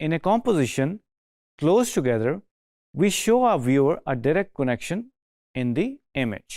in a composition close together, we show our viewer a direct connection in the image.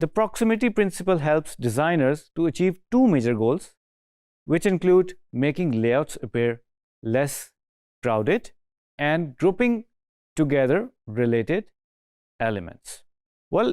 The proximity principle helps designers to achieve two major goals, which include making layouts appear less crowded and grouping together related elements. Well,